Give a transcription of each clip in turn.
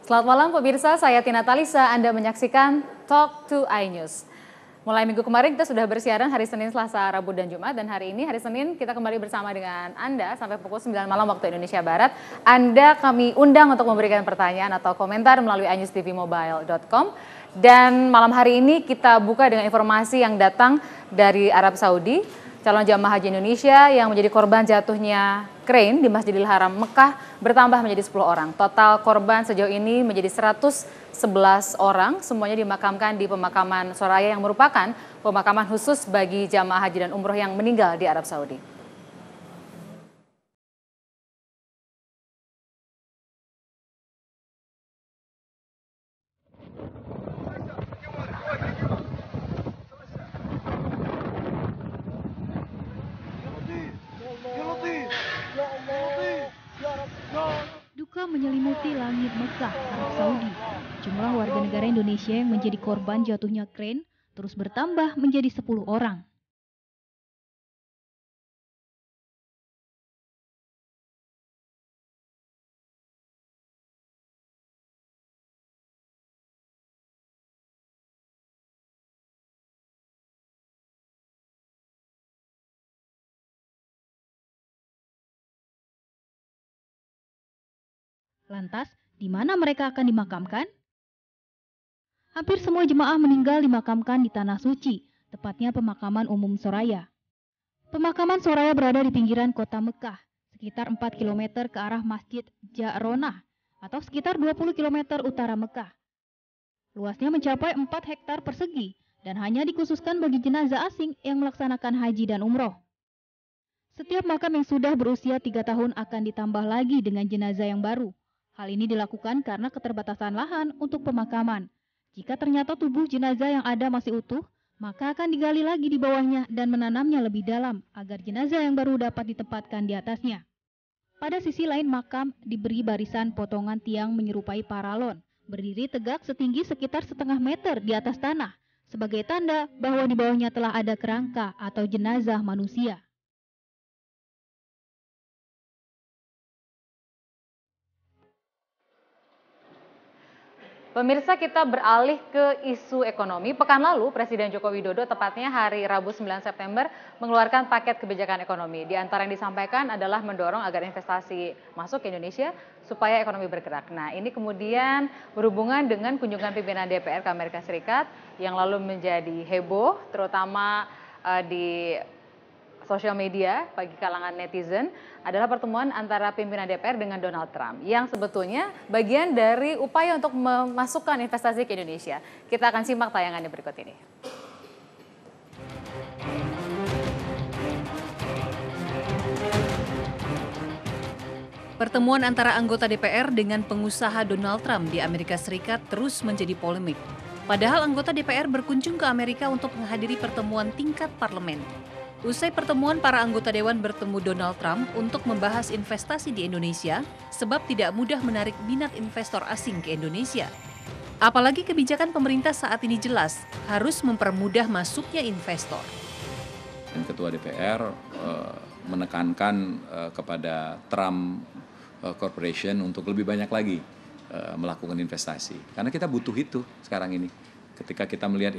Selamat malam pemirsa, saya Tina Talisa, Anda menyaksikan Talk to iNews. Mulai minggu kemarin kita sudah bersiaran hari Senin, Selasa, Rabu, dan Jumat. Dan hari ini, hari Senin, kita kembali bersama dengan Anda sampai pukul 9 malam waktu Indonesia Barat. Anda kami undang untuk memberikan pertanyaan atau komentar melalui iNewsTVmobile.com. Dan malam hari ini kita buka dengan informasi yang datang dari Arab Saudi. Calon jamaah haji Indonesia yang menjadi korban jatuhnya krain di Masjidil Haram Mekah bertambah menjadi 10 orang. Total korban sejauh ini menjadi 111 orang, semuanya dimakamkan di pemakaman Soraya yang merupakan pemakaman khusus bagi jamaah haji dan umroh yang meninggal di Arab Saudi. Duka menyelimuti langit Mekah, Arab Saudi. Jumlah warga negara Indonesia yang menjadi korban jatuhnya krain terus bertambah menjadi 10 orang. Lantas, di mana mereka akan dimakamkan? Hampir semua jemaah meninggal dimakamkan di Tanah Suci, tepatnya pemakaman umum Soraya. Pemakaman Soraya berada di pinggiran kota Mekah, sekitar 4 km ke arah Masjid Ja'ronah, atau sekitar 20 km utara Mekah. Luasnya mencapai 4 hektar persegi, dan hanya dikhususkan bagi jenazah asing yang melaksanakan haji dan umroh. Setiap makam yang sudah berusia 3 tahun akan ditambah lagi dengan jenazah yang baru. Hal ini dilakukan karena keterbatasan lahan untuk pemakaman. Jika ternyata tubuh jenazah yang ada masih utuh, maka akan digali lagi di bawahnya dan menanamnya lebih dalam agar jenazah yang baru dapat ditempatkan di atasnya. Pada sisi lain makam diberi barisan potongan tiang menyerupai paralon, berdiri tegak setinggi sekitar setengah meter di atas tanah, sebagai tanda bahwa di bawahnya telah ada kerangka atau jenazah manusia. Pemirsa, kita beralih ke isu ekonomi. Pekan lalu, Presiden Joko Widodo tepatnya hari Rabu 9 September mengeluarkan paket kebijakan ekonomi. Di antara yang disampaikan adalah mendorong agar investasi masuk ke Indonesia supaya ekonomi bergerak. Nah, ini kemudian berhubungan dengan kunjungan pimpinan DPR ke Amerika Serikat yang lalu menjadi heboh, terutama di sosial media bagi kalangan netizen, adalah pertemuan antara pimpinan DPR dengan Donald Trump yang sebetulnya bagian dari upaya untuk memasukkan investasi ke Indonesia. Kita akan simak tayangannya berikut ini. Pertemuan antara anggota DPR dengan pengusaha Donald Trump di Amerika Serikat terus menjadi polemik. Padahal anggota DPR berkunjung ke Amerika untuk menghadiri pertemuan tingkat parlemen. Usai pertemuan, para anggota dewan bertemu Donald Trump untuk membahas investasi di Indonesia, sebab tidak mudah menarik minat investor asing ke Indonesia. Apalagi kebijakan pemerintah saat ini jelas, harus mempermudah masuknya investor. Ketua DPR menekankan kepada Trump Corporation untuk lebih banyak lagi melakukan investasi. Karena kita butuh itu sekarang ini. Ketika kita melihat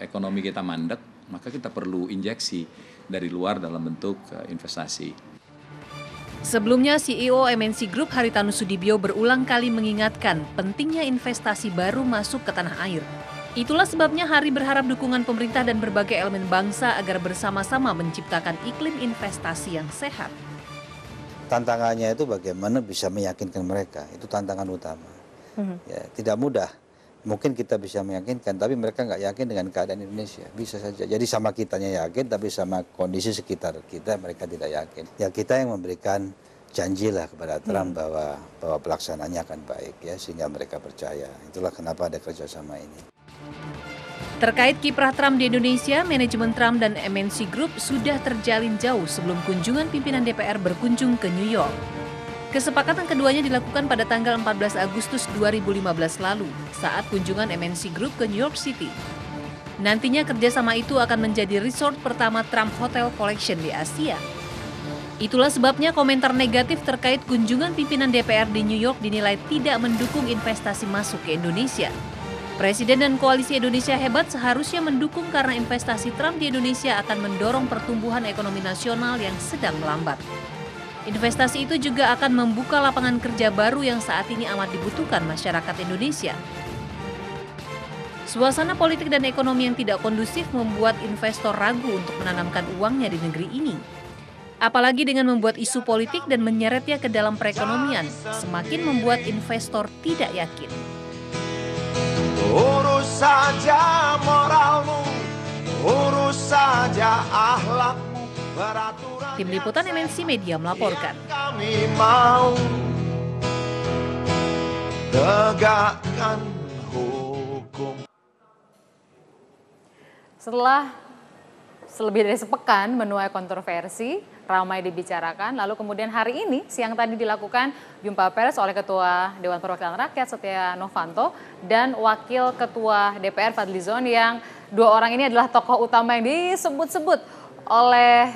ekonomi kita mandek, maka kita perlu injeksi dari luar dalam bentuk investasi. Sebelumnya, CEO MNC Group Haritanu Sudibyo berulang kali mengingatkan pentingnya investasi baru masuk ke tanah air. Itulah sebabnya Hari berharap dukungan pemerintah dan berbagai elemen bangsa agar bersama-sama menciptakan iklim investasi yang sehat. Tantangannya itu bagaimana bisa meyakinkan mereka, itu tantangan utama. Ya, tidak mudah. Mungkin kita bisa meyakinkan, tapi mereka nggak yakin dengan keadaan Indonesia. Bisa saja. Jadi sama kitanya yakin, tapi sama kondisi sekitar kita mereka tidak yakin. Ya kita yang memberikan janjilah kepada Trump bahwa pelaksananya akan baik, ya sehingga mereka percaya. Itulah kenapa ada kerjasama ini. Terkait kiprah Trump di Indonesia, manajemen Trump dan MNC Group sudah terjalin jauh sebelum kunjungan pimpinan DPR berkunjung ke New York. Kesepakatan keduanya dilakukan pada tanggal 14 Agustus 2015 lalu saat kunjungan MNC Group ke New York City. Nantinya kerjasama itu akan menjadi resort pertama Trump Hotel Collection di Asia. Itulah sebabnya komentar negatif terkait kunjungan pimpinan DPR di New York dinilai tidak mendukung investasi masuk ke Indonesia. Presiden dan Koalisi Indonesia Hebat seharusnya mendukung karena investasi Trump di Indonesia akan mendorong pertumbuhan ekonomi nasional yang sedang melambat. Investasi itu juga akan membuka lapangan kerja baru yang saat ini amat dibutuhkan masyarakat Indonesia. Suasana politik dan ekonomi yang tidak kondusif membuat investor ragu untuk menanamkan uangnya di negeri ini. Apalagi dengan membuat isu politik dan menyeretnya ke dalam perekonomian, semakin membuat investor tidak yakin. Urus saja moralmu, urus saja akhlakmu, peraturan. Tim Liputan MNC Media melaporkan. Kami mau tegakkan hukum. Setelah lebih dari sepekan menuai kontroversi, ramai dibicarakan, lalu kemudian hari ini siang tadi dilakukan jumpa pers oleh Ketua Dewan Perwakilan Rakyat Setia Novanto dan Wakil Ketua DPR Fadlizon, yang dua orang ini adalah tokoh utama yang disebut-sebut oleh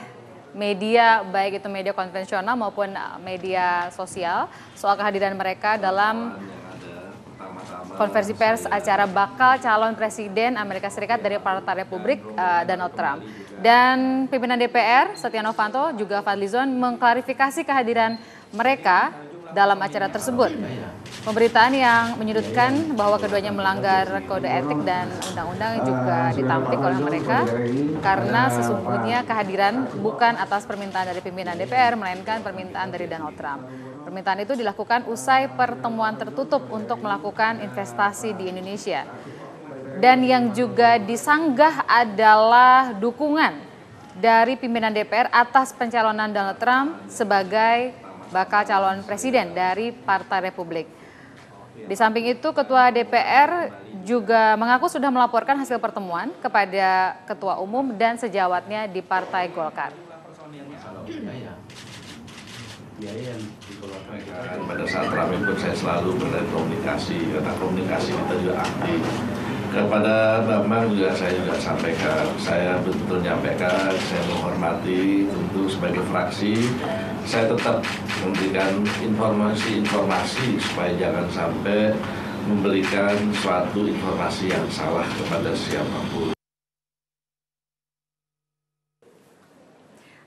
media, baik itu media konvensional maupun media sosial, soal kehadiran mereka dalam konversi pers acara bakal calon presiden Amerika Serikat dari Partai Republik, Donald Trump. Dan pimpinan DPR Setia Novanto juga Fadlizon mengklarifikasi kehadiran mereka dalam acara tersebut. Pemberitaan yang menyudutkan bahwa keduanya melanggar kode etik dan undang-undang juga ditampik oleh mereka karena sesungguhnya kehadiran bukan atas permintaan dari pimpinan DPR melainkan permintaan dari Donald Trump. Permintaan itu dilakukan usai pertemuan tertutup untuk melakukan investasi di Indonesia. Dan yang juga disanggah adalah dukungan dari pimpinan DPR atas pencalonan Donald Trump sebagai bakal calon presiden dari Partai Republik. Di samping itu, Ketua DPR juga mengaku sudah melaporkan hasil pertemuan kepada Ketua Umum dan sejawatnya di Partai Golkar. Pada saat ramai pun saya selalu berkomunikasi, karena komunikasi kita juga aktif. Kepada Bambang juga saya sampaikan, saya betul menyampaikan, saya menghormati tentu sebagai fraksi, saya tetap memberikan informasi supaya jangan sampai memberikan suatu informasi yang salah kepada siapapun.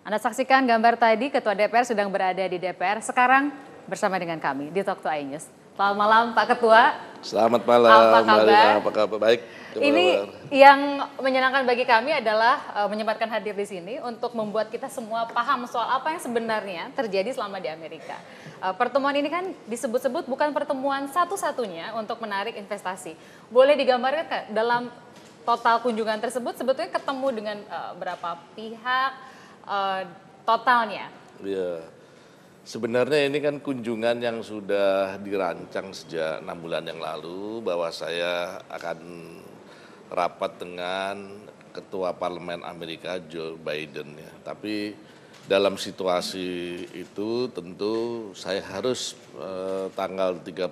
Anda saksikan gambar tadi, Ketua DPR sedang berada di DPR, sekarang bersama dengan kami di Talk to iNews. Selamat malam Pak Ketua. Selamat malam. Apa kabar? Apa kabar? Baik. Ini yang menyenangkan bagi kami adalah menyempatkan hadir di sini untuk membuat kita semua paham soal apa yang sebenarnya terjadi selama di Amerika. Pertemuan ini kan disebut-sebut bukan pertemuan satu-satunya untuk menarik investasi. Boleh digambarkan dalam total kunjungan tersebut sebetulnya ketemu dengan berapa pihak totalnya? Iya. Sebenarnya ini kan kunjungan yang sudah dirancang sejak 6 bulan yang lalu, bahwa saya akan rapat dengan Ketua Parlemen Amerika Joe Biden ya. Tapi dalam situasi itu tentu saya harus tanggal 31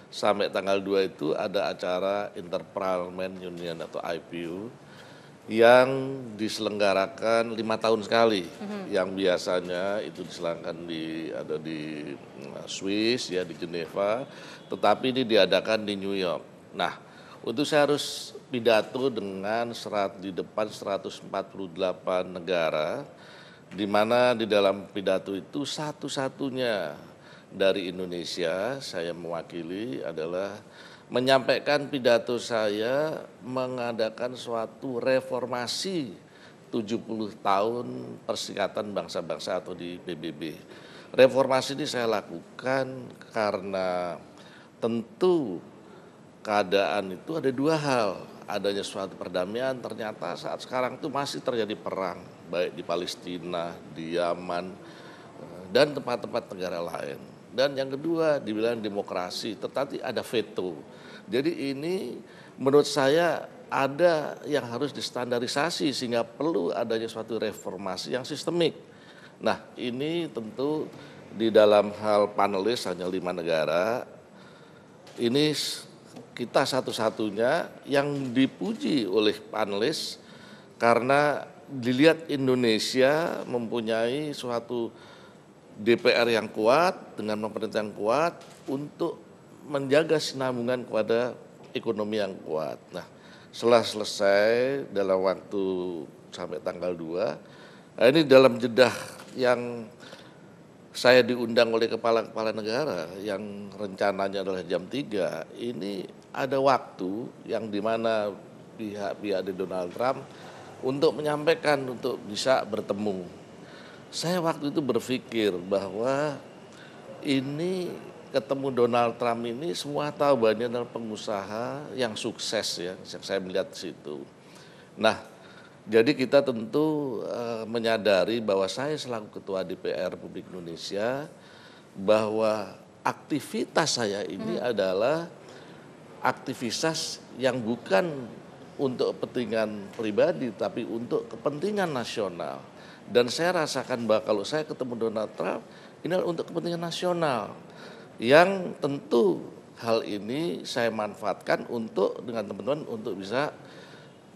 sampai tanggal 2 itu ada acara Interparliament Union atau IPU yang diselenggarakan 5 tahun sekali, yang biasanya itu diselenggarakan ada di Swiss ya, di Geneva, tetapi ini diadakan di New York. Nah, untuk saya harus pidato dengan di depan 148 negara, di mana di dalam pidato itu satu-satunya dari Indonesia saya mewakili adalah menyampaikan pidato saya mengadakan suatu reformasi 70 tahun Perserikatan Bangsa-Bangsa atau di PBB. Reformasi ini saya lakukan karena tentu keadaan itu ada dua hal. Adanya suatu perdamaian, ternyata saat sekarang itu masih terjadi perang, baik di Palestina, di Yaman, dan tempat-tempat negara lain. Dan yang kedua dibilang demokrasi, tetapi ada veto. Jadi ini menurut saya ada yang harus distandarisasi sehingga perlu adanya suatu reformasi yang sistemik. Nah ini tentu di dalam hal panelis hanya 5 negara, ini kita satu-satunya yang dipuji oleh panelis karena dilihat Indonesia mempunyai suatu DPR yang kuat dengan pemerintah yang kuat untuk menjaga kesinambungan kepada ekonomi yang kuat. Nah, setelah selesai dalam waktu sampai tanggal 2, nah ini dalam jeda yang saya diundang oleh kepala-kepala negara yang rencananya adalah jam 3, ini ada waktu yang dimana pihak-pihak di Donald Trump untuk menyampaikan untuk bisa bertemu. Saya waktu itu berpikir bahwa ini ketemu Donald Trump ini semua tahu bahwa ini adalah pengusaha yang sukses ya, yang saya melihat di situ. Nah, jadi kita tentu menyadari bahwa saya selaku Ketua DPR Republik Indonesia bahwa aktivitas saya ini adalah aktivitas yang bukan untuk kepentingan pribadi tapi untuk kepentingan nasional. Dan saya rasakan bahwa kalau saya ketemu Donald Trump ini adalah untuk kepentingan nasional yang tentu hal ini saya manfaatkan untuk dengan teman-teman untuk bisa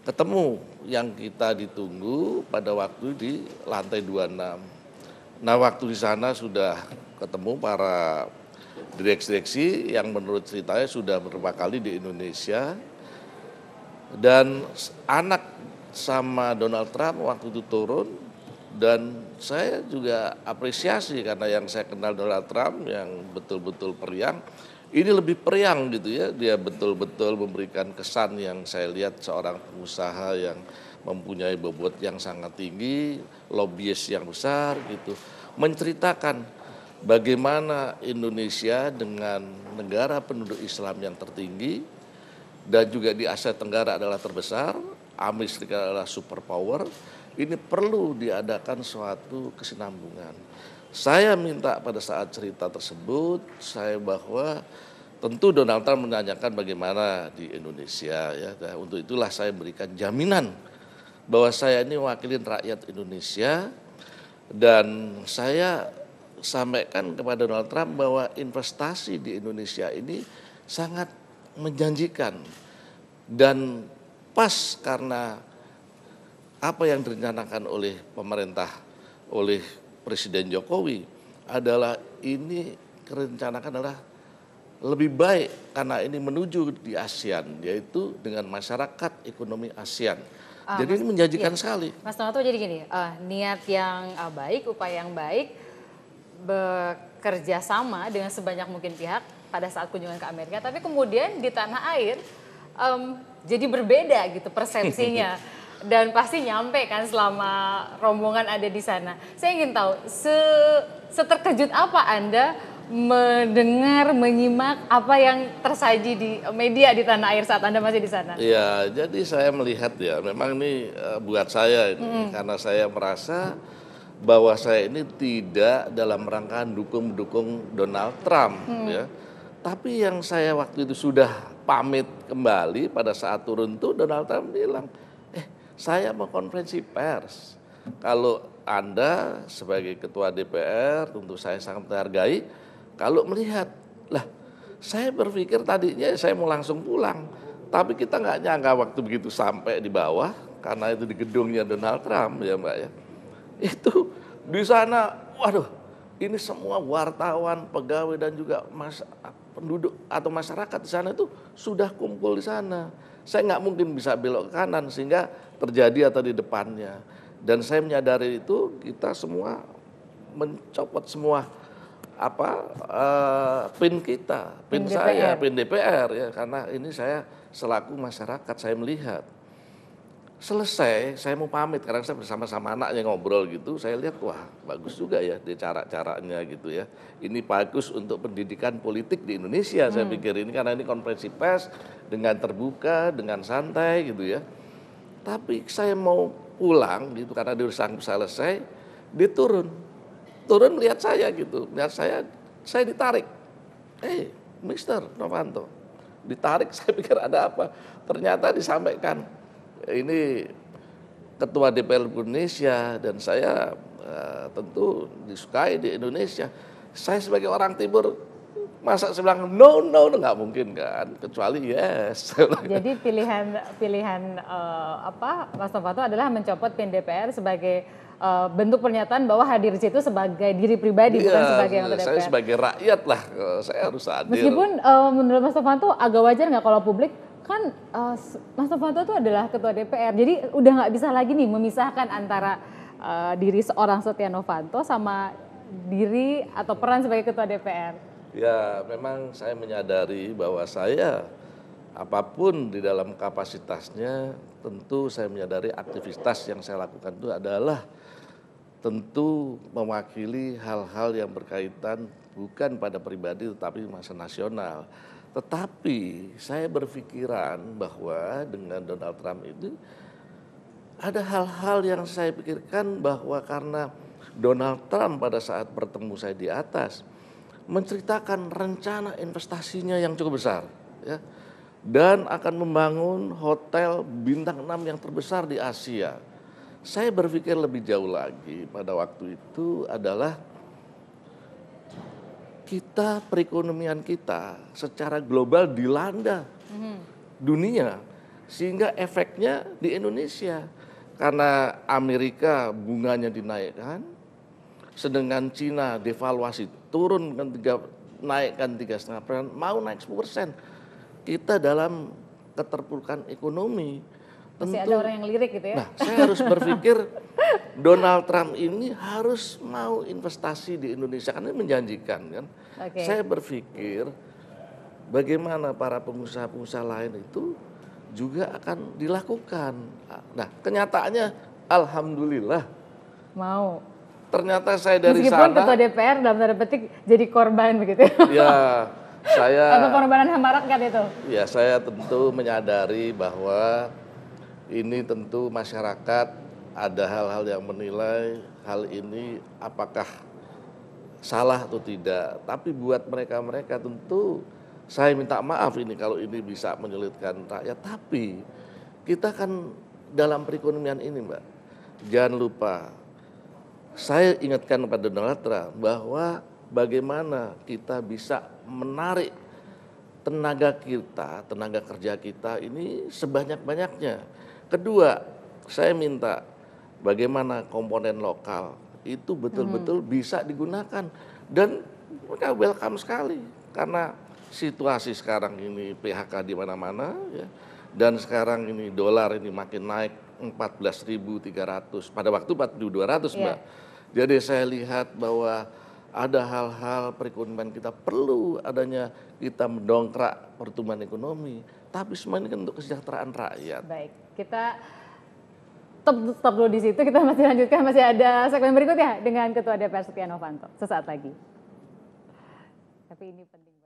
ketemu yang kita ditunggu pada waktu di lantai 26. Nah, waktu di sana sudah ketemu para direksi-direksi yang menurut ceritanya sudah beberapa kali di Indonesia. Dan anak sama Donald Trump waktu itu turun dan saya juga apresiasi karena yang saya kenal Donald Trump yang betul-betul periang. Ini lebih periang gitu ya, dia betul-betul memberikan kesan yang saya lihat seorang pengusaha yang mempunyai bobot yang sangat tinggi, lobbyis yang besar gitu, menceritakan bagaimana Indonesia dengan negara penduduk Islam yang tertinggi dan juga di Asia Tenggara adalah terbesar, Amerika Serikat adalah superpower, ini perlu diadakan suatu kesinambungan. Saya minta pada saat cerita tersebut, saya bahwa tentu Donald Trump menanyakan bagaimana di Indonesia ya. Nah, untuk itulah saya berikan jaminan bahwa saya ini wakilin rakyat Indonesia dan saya sampaikan kepada Donald Trump bahwa investasi di Indonesia ini sangat menjanjikan dan pas karena apa yang direncanakan oleh pemerintah, oleh Presiden Jokowi adalah ini direncanakan adalah lebih baik karena ini menuju di ASEAN, yaitu dengan masyarakat ekonomi ASEAN. Jadi ini menjanjikan sekali. Mas Donato, jadi gini, niat yang baik, upaya yang baik, bekerja sama dengan sebanyak mungkin pihak pada saat kunjungan ke Amerika, tapi kemudian di tanah air jadi berbeda gitu persepsinya. Dan pasti nyampe kan selama rombongan ada di sana. Saya ingin tahu, seterkejut apa Anda mendengar, menyimak apa yang tersaji di media di tanah air saat Anda masih di sana? Ya, jadi saya melihat ya, memang ini buat saya ini, karena saya merasa bahwa saya ini tidak dalam rangka mendukung Donald Trump ya. Tapi yang saya waktu itu sudah pamit kembali pada saat turun tuh Donald Trump bilang, saya mau konferensi pers. Kalau Anda sebagai ketua DPR tentu saya sangat menghargai. Kalau melihat, lah saya berpikir tadinya saya mau langsung pulang. Tapi kita nggak nyangka waktu begitu sampai di bawah. Karena itu di gedungnya Donald Trump ya Mbak ya. Itu di sana, waduh ini semua wartawan, pegawai dan juga penduduk atau masyarakat di sana itu sudah kumpul di sana. Saya nggak mungkin bisa belok ke kanan sehingga terjadi atau di depannya. Dan saya menyadari itu kita semua mencopot semua pin kita, pin saya, pin DPR ya, karena ini saya selaku masyarakat saya melihat. Selesai, saya mau pamit karena saya bersama-sama anaknya ngobrol gitu, saya lihat wah bagus juga ya di cara-caranya gitu ya. Ini bagus untuk pendidikan politik di Indonesia saya pikir ini karena ini konferensi pers dengan terbuka, dengan santai gitu ya. Tapi saya mau pulang gitu karena dia udah selesai, dia turun melihat saya gitu, melihat saya ditarik. Mr. Novanto, ditarik saya pikir ada apa, ternyata disampaikan ini Ketua DPR Indonesia dan saya tentu disukai di Indonesia. Saya sebagai orang Timur Masa saya bilang no, nggak mungkin kan, kecuali yes. Jadi pilihan Mas Novanto adalah mencopot PIN DPR sebagai bentuk pernyataan bahwa hadir di situ sebagai diri pribadi, bukan sebagai anggota DPR. Saya sebagai rakyat lah, saya harus hadir. Meskipun menurut Mas Novanto agak wajar nggak kalau publik kan Mas Novanto itu adalah ketua DPR, jadi udah nggak bisa lagi nih memisahkan antara diri seorang Setia Novanto sama diri atau peran sebagai ketua DPR. Ya, memang saya menyadari bahwa saya apapun di dalam kapasitasnya, tentu saya menyadari aktivitas yang saya lakukan itu adalah tentu mewakili hal-hal yang berkaitan bukan pada pribadi tetapi masa nasional. Tetapi saya berpikiran bahwa dengan Donald Trump itu ada hal-hal yang saya pikirkan bahwa karena Donald Trump pada saat bertemu saya di atas menceritakan rencana investasinya yang cukup besar, ya, dan akan membangun hotel bintang 6 yang terbesar di Asia. Saya berpikir lebih jauh lagi pada waktu itu adalah perekonomian kita secara global dilanda dunia, sehingga efeknya di Indonesia karena Amerika bunganya dinaikkan, sedangkan Cina devaluasi turun kan naikkan 3,5%, mau naik 10%. Kita dalam keterpurukan ekonomi. Masih ada orang yang lirik gitu ya. Nah, saya harus berpikir Donald Trump ini harus mau investasi di Indonesia karena ini menjanjikan kan. Okay. Saya berpikir bagaimana para pengusaha-pengusaha lain itu juga akan dilakukan. Nah, kenyataannya alhamdulillah mau. Ternyata saya dari meskipun sana. Meskipun ketua DPR dalam tanda petik jadi korban begitu. Ya, saya. Atau pengorbanan hamba rakyat itu. Ya, saya tentu menyadari bahwa ini tentu masyarakat ada hal-hal yang menilai hal ini apakah salah atau tidak. Tapi buat mereka-mereka tentu saya minta maaf ini kalau ini bisa menyulitkan rakyat. Tapi kita kan dalam perekonomian ini, Mbak, jangan lupa. Saya ingatkan kepada Donald Trump bahwa bagaimana kita bisa menarik tenaga kerja kita ini sebanyak-banyaknya. Kedua, saya minta bagaimana komponen lokal itu betul-betul bisa digunakan. Dan mereka welcome sekali karena situasi sekarang ini PHK di mana-mana ya. Dan sekarang ini dolar ini makin naik 14.300 pada waktu 4.200 Mbak. Jadi saya lihat bahwa ada hal-hal perekonomian kita perlu adanya kita mendongkrak pertumbuhan ekonomi. Tapi semua ini kan untuk kesejahteraan rakyat. Baik, kita stop dulu di situ. Kita masih lanjutkan, masih ada segmen berikutnya dengan Ketua DPR Setia Novanto sesaat lagi. Tapi ini penting.